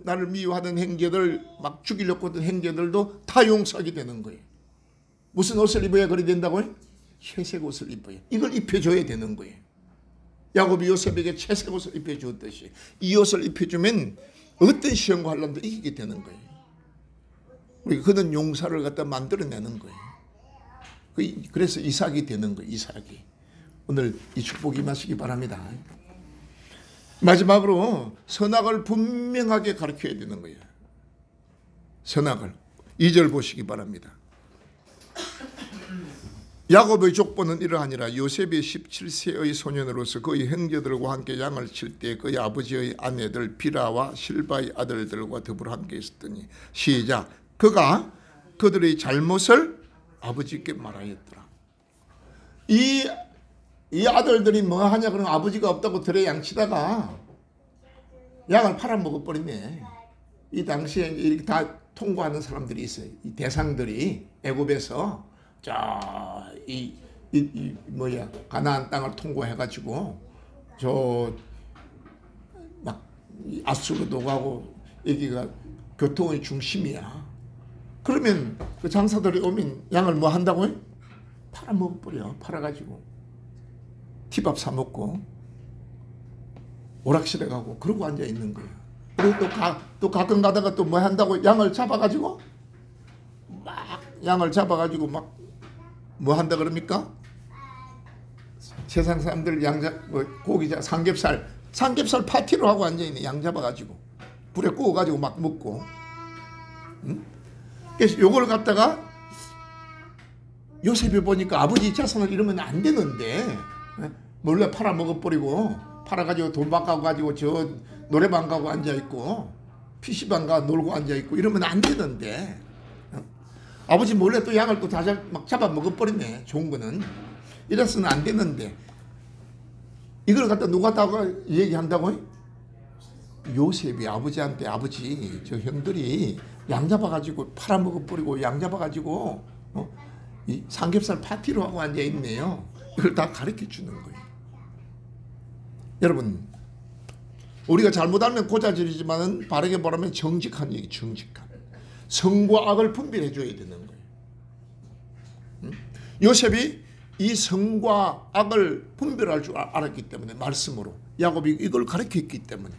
나를 미워하던 형제들 막 죽이려고 하던 형제들도 다 용서하게 되는 거예요. 무슨 옷을 입어야 그리 된다고요? 채색 옷을 입어야. 이걸 입혀줘야 되는 거예요. 야곱이 요셉에게 채색 옷을 입혀주었듯이 이 옷을 입혀주면 어떤 시험과 환난도 이기게 되는 거예요. 그는 용사를 갖다 만들어내는 거예요. 그래서 이삭이 되는 거예요. 이삭이. 오늘 이 축복이 임하시기 바랍니다. 마지막으로 선악을 분명하게 가르쳐야 되는 거예요. 선악을. 2절 보시기 바랍니다. 야곱의 족보는 이러하니라. 요셉이 17세의 소년으로서 그의 형제들과 함께 양을 칠 때 그의 아버지의 아내들 비라와 실바의 아들들과 더불어 함께 있었더니, 시작. 그가 그들의 잘못을 아버지께 말하였더라. 이 아들들이 뭐 하냐 그러면 아버지가 없다고 들에 양치다가 양을 팔아먹어버리네. 이 당시에 이렇게 다 통과하는 사람들이 있어요. 이 대상들이 애굽에서 가나안 땅을 통과해가지고 저 이 아수르도 가고 여기가 교통의 중심이야. 그러면 그 장사들이 오면 양을 뭐 한다고요? 팔아 먹어버려. 팔아가지고 티밥 사 먹고 오락실에 가고 그러고 앉아 있는 거야. 그리고 또 가끔 가다가 또 뭐 한다고 양을 잡아가지고 막 양을 잡아가지고 막 뭐 한다 그럽니까? 세상 사람들 뭐 고기 삼겹살 파티로 하고 앉아 있네. 양 잡아가지고 불에 구워가지고 막 먹고. 응? 그래서 요걸 갖다가 요셉이 보니까 아버지 자손을 잃으면 안 되는데 몰래 팔아 먹어버리고 팔아가지고 돈 바꿔가지고 저 노래방 가고 앉아있고 PC방 가 놀고 앉아있고 이러면 안 되는데 아버지 몰래 또 양을 또 다 막 잡아 먹어버리네. 좋은 거는. 이래서는 안 되는데 이걸 갖다 누가 다 얘기한다고? 요셉이 아버지한테 아버지 저 형들이 양 잡아가지고 팔아먹어버리고 양 잡아가지고 이 삼겹살 파티로 하고 앉아있네요. 이걸 다 가르쳐주는 거예요. 여러분 우리가 잘못 알면 고자질이지만 바르게 말하면 정직한 얘기. 정직한 성과 악을 분별해 줘야 되는 거예요. 요셉이 이 성과 악을 분별할 줄 알았기 때문에 말씀으로 야곱이 이걸 가르쳤기 때문에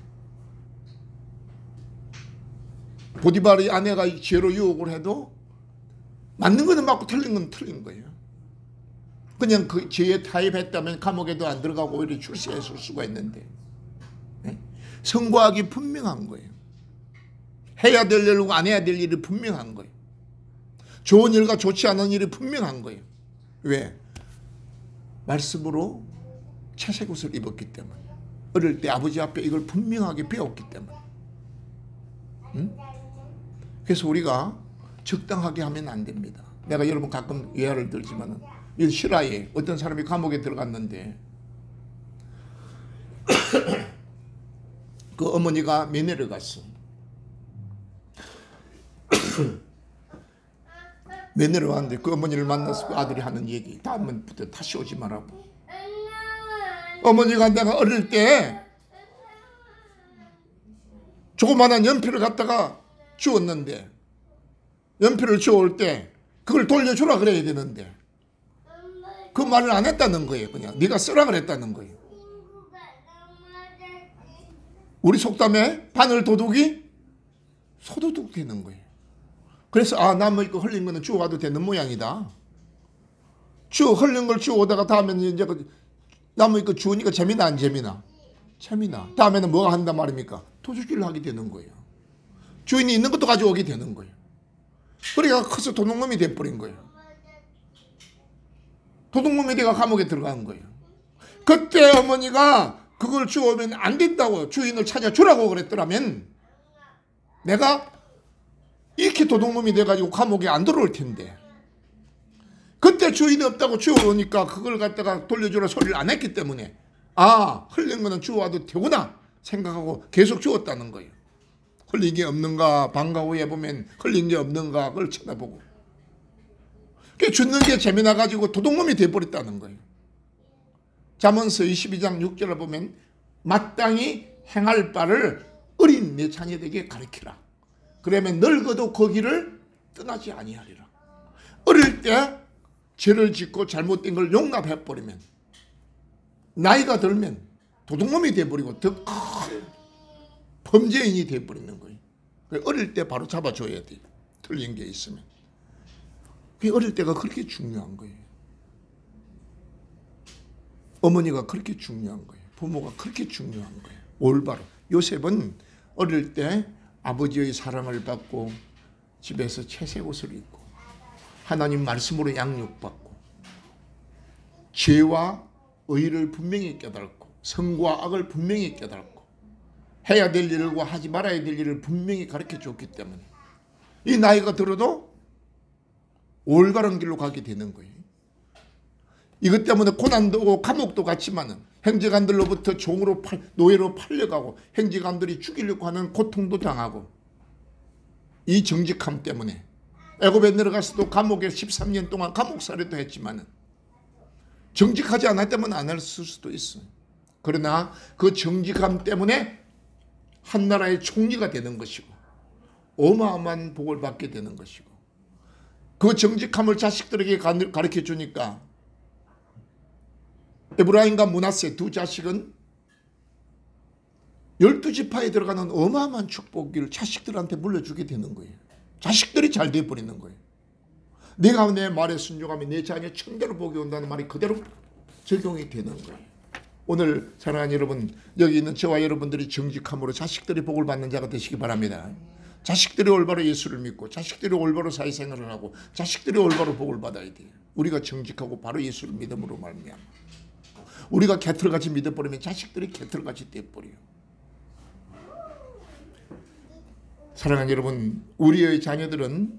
보디발의 아내가 죄로 유혹을 해도 맞는 거는 맞고 틀린 건 틀린 거예요. 그냥 그 죄에 타협했다면 감옥에도 안 들어가고 오히려 출세했을 수가 있는데 성과 악이 분명한 거예요. 해야 될 일과 안 해야 될 일이 분명한 거예요. 좋은 일과 좋지 않은 일이 분명한 거예요. 왜? 말씀으로 채색 옷을 입었기 때문에. 어릴 때 아버지 앞에 이걸 분명하게 배웠기 때문에. 응? 그래서 우리가 적당하게 하면 안 됩니다. 내가 여러분 가끔 예화를 들지만은 이 실화에 어떤 사람이 감옥에 들어갔는데 그 어머니가 면회를 갔어. 면회를 왔는데 그 어머니를 만나서 그 아들이 하는 얘기 다음부터 다시 오지 말라고. 어머니가 내가 어릴 때 조그만한 연필을 갖다가 주었는데 연필을 주워올 때 그걸 돌려주라 그래야 되는데 그 말을 안 했다는 거예요. 그냥 네가 쓰라 그랬다는 거예요. 우리 속담에 바늘 도둑이 소도둑 되는 거예요. 그래서 나무 이거 흘린 거는 주워와도 되는 모양이다. 흘린 걸 주워오다가 다음에는 이제 나무 이거 주우니까 재미나 안 재미나? 재미나. 다음에는 뭐가 한단 말입니까? 도둑질을 하게 되는 거예요. 주인이 있는 것도 가져오게 되는 거예요. 그러니까 커서 도둑놈이 돼버린 거예요. 도둑놈이 돼가 감옥에 들어간 거예요. 그때 어머니가 그걸 주우면 안 된다고 주인을 찾아주라고 그랬더라면 내가 이렇게 도둑놈이 돼가지고 감옥에 안 들어올 텐데 그때 주인이 없다고 주워오니까 그걸 갖다가 돌려주라 소리를 안 했기 때문에 흘린 거는 주워와도 되구나 생각하고 계속 주웠다는 거예요. 흘린 게 없는가 방과 후에 보면 흘린 게 없는가 그걸 쳐다보고 줍는 게 재미나가지고 도둑놈이 돼버렸다는 거예요. 잠언서 22장 6절을 보면 마땅히 행할 바를 어린 내 자녀에게 가르치라. 그러면 늙어도 그 길을 떠나지 아니하리라. 어릴 때 죄를 짓고 잘못된 걸 용납해버리면 나이가 들면 도둑놈이 돼버리고 더 큰 범죄인이 돼버리는 거예요. 어릴 때 바로 잡아줘야 돼. 틀린 게 있으면. 어릴 때가 그렇게 중요한 거예요. 어머니가 그렇게 중요한 거예요. 부모가 그렇게 중요한 거예요. 올바로. 요셉은 어릴 때 아버지의 사랑을 받고 집에서 채색 옷을 입고 하나님 말씀으로 양육받고 죄와 의를 분명히 깨달았고 선과 악을 분명히 깨달았고 해야 될 일과 하지 말아야 될 일을 분명히 가르쳐 줬기 때문에 이 나이가 들어도 올바른 길로 가게 되는 거예요. 이것 때문에 고난도 오고 감옥도 갔지만은 행제관들로부터 종으로 노예로 팔려가고 행제관들이 죽이려고 하는 고통도 당하고 이 정직함 때문에 애굽에 내려가서도 감옥에 13년 동안 감옥살이도 했지만은 정직하지 않았다면 안 했을 수도 있어요. 그러나 그 정직함 때문에 한 나라의 총리가 되는 것이고 어마어마한 복을 받게 되는 것이고 그 정직함을 자식들에게 가르쳐 주니까 에브라임과 므낫세 두 자식은 12지파에 들어가는 어마어마한 축복을 자식들한테 물려주게 되는 거예요. 자식들이 잘 돼버리는 거예요. 내가 내 말에 순종하면 내 자녀 천대로 복이 온다는 말이 그대로 적용이 되는 거예요. 오늘 사랑하는 여러분, 여기 있는 저와 여러분들이 정직함으로 자식들이 복을 받는 자가 되시기 바랍니다. 자식들이 올바로 예수를 믿고 자식들이 올바로 사회생활을 하고 자식들이 올바로 복을 받아야 돼요. 우리가 정직하고 바로 예수를 믿음으로 말미암아 우리가 개털같이 믿어버리면 자식들이 개털같이 돼버려요. 사랑하는 여러분, 우리의 자녀들은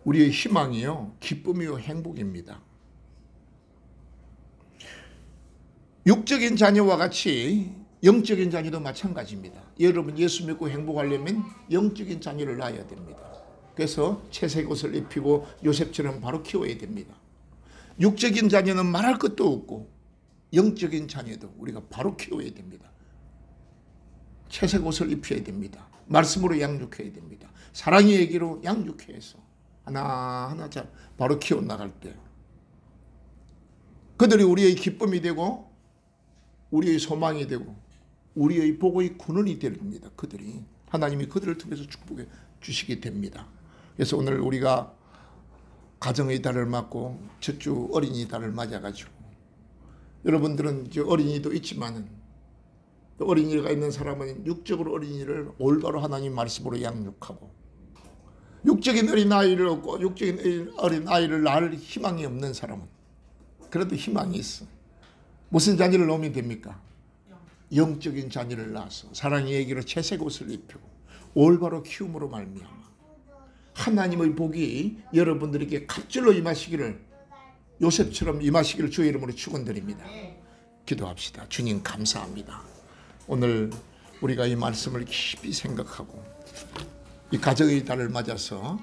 우리의 희망이요 기쁨이요 행복입니다. 육적인 자녀와 같이 영적인 자녀도 마찬가지입니다. 여러분 예수 믿고 행복하려면 영적인 자녀를 낳아야 됩니다. 그래서 채색 옷을 입히고 요셉처럼 바로 키워야 됩니다. 육적인 자녀는 말할 것도 없고 영적인 자녀도 우리가 바로 키워야 됩니다. 채색 옷을 입혀야 됩니다. 말씀으로 양육해야 됩니다. 사랑의 얘기로 양육해서 하나하나 바로 키워나갈 때 그들이 우리의 기쁨이 되고 우리의 소망이 되고 우리의 복의 근원이 됩니다. 그들이 하나님이 그들을 통해서 축복해 주시게 됩니다. 그래서 오늘 우리가 가정의 달을 맞고 저주 어린이 달을 맞아가지고 여러분들은 어린이도 있지만은 또 어린이가 있는 사람은 육적으로 어린이를 올바로 하나님 말씀으로 양육하고 육적인 어린아이를 얻고 육적인 어린아이를 낳을 희망이 없는 사람은 그래도 희망이 있어. 무슨 자녀를 낳으면 됩니까? 영적인 자녀를 낳아서 사랑의 얘기로 채색 옷을 입히고 올바로 키움으로 말미암아 하나님의 복이 여러분들에게 갑절로 임하시기를 요셉처럼 임하시기를 주의 이름으로 축원드립니다. 기도합시다. 주님 감사합니다. 오늘 우리가 이 말씀을 깊이 생각하고 이 가정의 달을 맞아서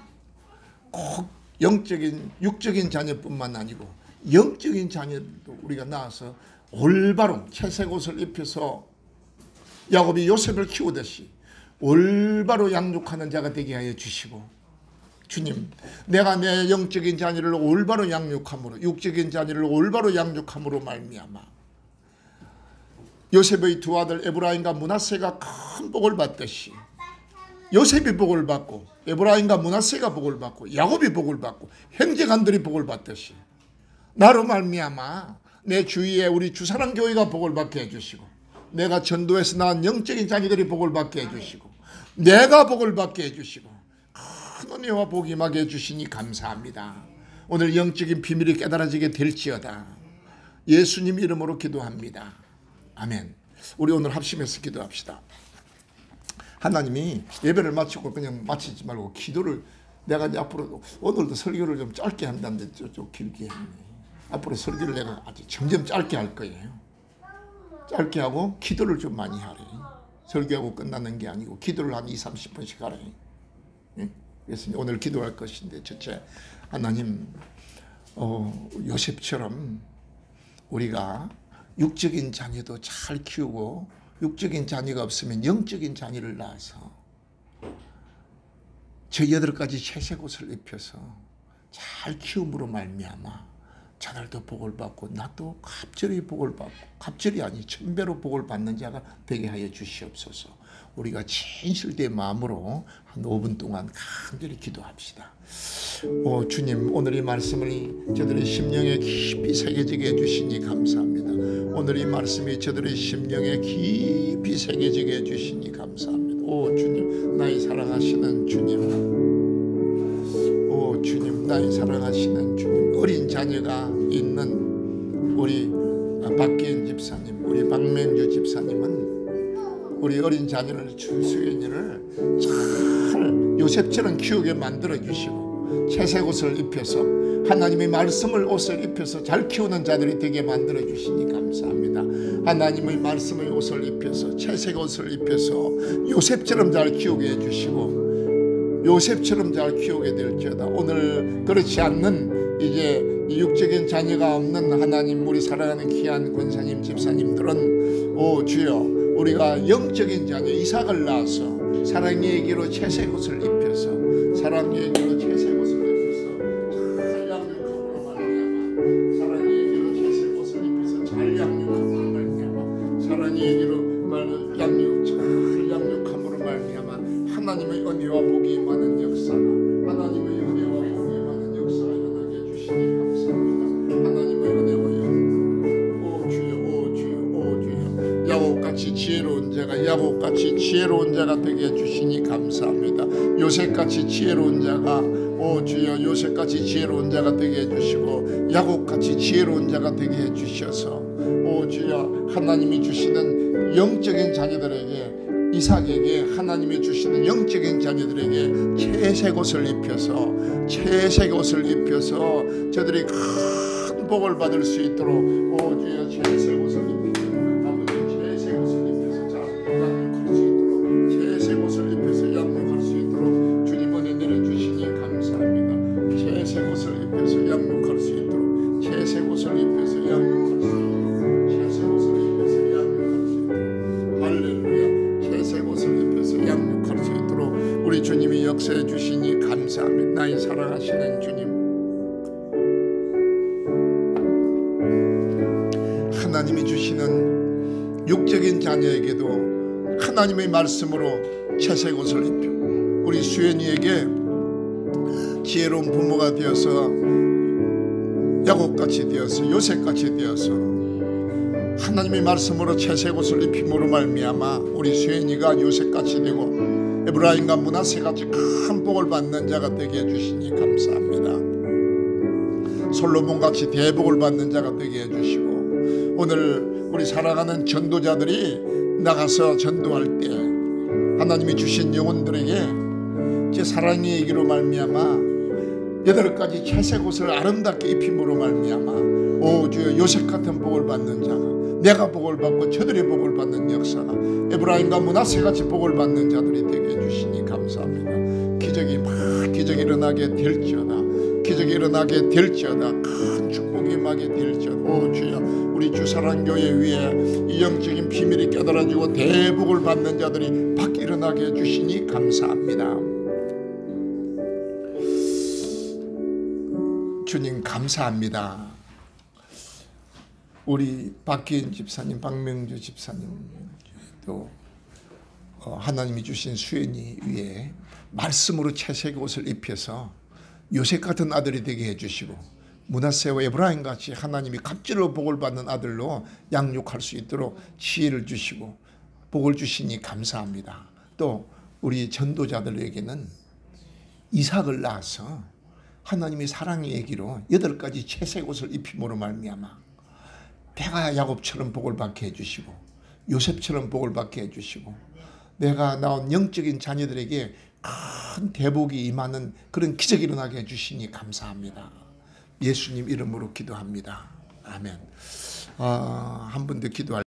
꼭 육적인 자녀뿐만 아니고 영적인 자녀도 우리가 낳아서 올바로 채색 옷을 입혀서 야곱이 요셉을 키우듯이 올바로 양육하는 자가 되게 하여 주시고 주님, 내가 내 영적인 자녀를 올바로 양육함으로 육적인 자녀를 올바로 양육함으로 말미암아 요셉의 두 아들 에브라임과 므낫세가 큰 복을 받듯이 요셉이 복을 받고 에브라임과 므낫세가 복을 받고 야곱이 복을 받고 형제간들이 복을 받듯이 나로 말미암아 내 주위에 우리 주사랑교회가 복을 받게 해주시고 내가 전도에서 낳은 영적인 자녀들이 복을 받게 해주시고 내가 복을 받게 해주시고 큰 은혜와 복이 임하게 해주시니 감사합니다. 오늘 영적인 비밀이 깨달아지게 될지어다. 예수님 이름으로 기도합니다. 아멘. 우리 오늘 합심해서 기도합시다. 하나님이 예배를 마치고 그냥 마치지 말고 기도를 내가 이제 앞으로 오늘도 설교를 좀 짧게 한다는데 좀 길게 했네. 앞으로 설교를 내가 아주 점점 짧게 할 거예요. 짧게 하고 기도를 좀 많이 하래. 설교하고 끝나는 게 아니고 기도를 한 20-30분씩 하래. 그래서 오늘 기도할 것인데 첫째 하나님 요셉처럼 우리가 육적인 자녀도 잘 키우고 육적인 자녀가 없으면 영적인 자녀를 낳아서 저 8가지 채색 옷을 입혀서 잘 키움으로 말미암아 자들도 복을 받고 나도 갑절히 복을 받고 갑절이 아니 천배로 복을 받는 자가 되게 하여 주시옵소서. 우리가 진실된 마음으로 한 5분 동안 간절히 기도합시다. 주님 오늘 이 말씀을 저들의 심령에 깊이 새겨지게 해주시니 감사합니다. 오늘 이 말씀이 저들의 심령에 깊이 새겨지게 해주시니 감사합니다. 주님 나의 사랑하시는 주님 주님 나의 사랑하시는 주님 어린 자녀가 있는 우리 박기현 집사님 우리 박명주 집사님은 우리 어린 자녀를 수연이를 잘 요셉처럼 키우게 만들어 주시고 채색 옷을 입혀서 하나님의 말씀을 옷을 입혀서 잘 키우는 자들이 되게 만들어 주시니 감사합니다. 하나님의 말씀의 옷을 입혀서 채색 옷을 입혀서 요셉처럼 잘 키우게 해주시고 요셉처럼 잘 키우게 될지어다. 오늘 그렇지 않는 이제 육적인 자녀가 없는 하나님 우리 사랑하는 귀한 권사님 집사님들은 주여 우리가 영적인 자녀 이삭을 낳아서 사랑의 기로 채색 옷을 입혀서 사랑의 기로 채색 옷을 입혀서 잘 양육함으로 말미암아 사랑의 기로 채색 옷을 입혀서 잘 양육함으로 말미암아 사랑의 기로 잘 양육함으로 말미암아 하나님의 은혜와 복이 임하는 역사가 하나님의 은혜와 복이 임하는 역사가 일어나게 해주시니 감사합니다. 하나님의 은혜와 오 주여 오 주여 오 주여 야곱같이 지혜로운 자가 야곱같이 지혜로운 자가 되게 해주시니 감사합니다. 요셉같이 지혜로운 자가 오 주여 요셉같이 지혜로운 자가 되게 해주시고 야곱같이 지혜로운 자가 되게 해주셔서 오 주여 하나님이 주시는 영적인 자녀들에게 이삭에게 하나님이 주시는 영적인 자녀들에게 채색 옷을 입혀서 저들이 큰 복을 받을 수 있도록 오 주여 채색 옷을 입혀서 아버지 채색 옷을 입혀서 자 양육할 수 있도록 채색 옷을 입혀서 양육할 수 있도록 주님 은혜 내려주시니 감사합니다. 채색 옷을 입혀서 양육할 수 있도록 채색 옷을 입혀서 양육할 수 있도록 채색 옷을 입혀서 양육할 수 있도록 할렐루야. 채색 옷을 입혀서 양육할 수 있도록 우리 주님이 역사해 주시니 감사합니다. 나의 사랑하시는 주님, 하나님이 주시는 육적인 자녀에게도 하나님의 말씀으로 채색 옷을 입혀 우리 수연이에게 지혜로운 부모가 되어서 야곱같이 되어서 요셉같이 되어서 하나님의 말씀으로 채색 옷을 입힘으로 말미암아 우리 수연이가 요셉같이 되고 에브라임과 므낫세같이 큰 복을 받는 자가 되게 해주시니 감사합니다. 솔로몬같이 대복을 받는 자가 되게 해주시고 오늘 우리 사랑하는 전도자들이 나가서 전도할 때 하나님이 주신 영혼들에게 제 사랑의 얘기로 말미암아 8가지 채색 옷을 아름답게 입힘으로 말미암아 오 주여 요셉 같은 복을 받는 자가 내가 복을 받고 저들이 복을 받는 역사가 에브라임과 므낫세같이 복을 받는 자들이 되게 해주시니 감사합니다. 기적이 일어나게 될지어다. 기적이 일어나게 될지어다. 큰 축복이 임하게 될지어다. 오 주여 우리 주사랑교회 위에 이 영적인 비밀이 깨달아지고 대복을 받는 자들이 밖 일어나게 해주시니 감사합니다. 주님 감사합니다. 우리 박기인 집사님, 박명주 집사님도 하나님이 주신 수연이 위에 말씀으로 채색 옷을 입혀서 요셉 같은 아들이 되게 해주시고 므낫세와 에브라임같이 하나님이 갑질로 복을 받는 아들로 양육할 수 있도록 지혜를 주시고 복을 주시니 감사합니다. 또 우리 전도자들에게는 이삭을 낳아서 하나님이 사랑의 얘기로 8가지 채색 옷을 입힘으로 말미암아 내가 야곱처럼 복을 받게 해주시고 요셉처럼 복을 받게 해주시고 내가 낳은 영적인 자녀들에게 큰 대복이 임하는 그런 기적이 일어나게 해주시니 감사합니다. 예수님 이름으로 기도합니다. 아멘. 한 분 더 기도할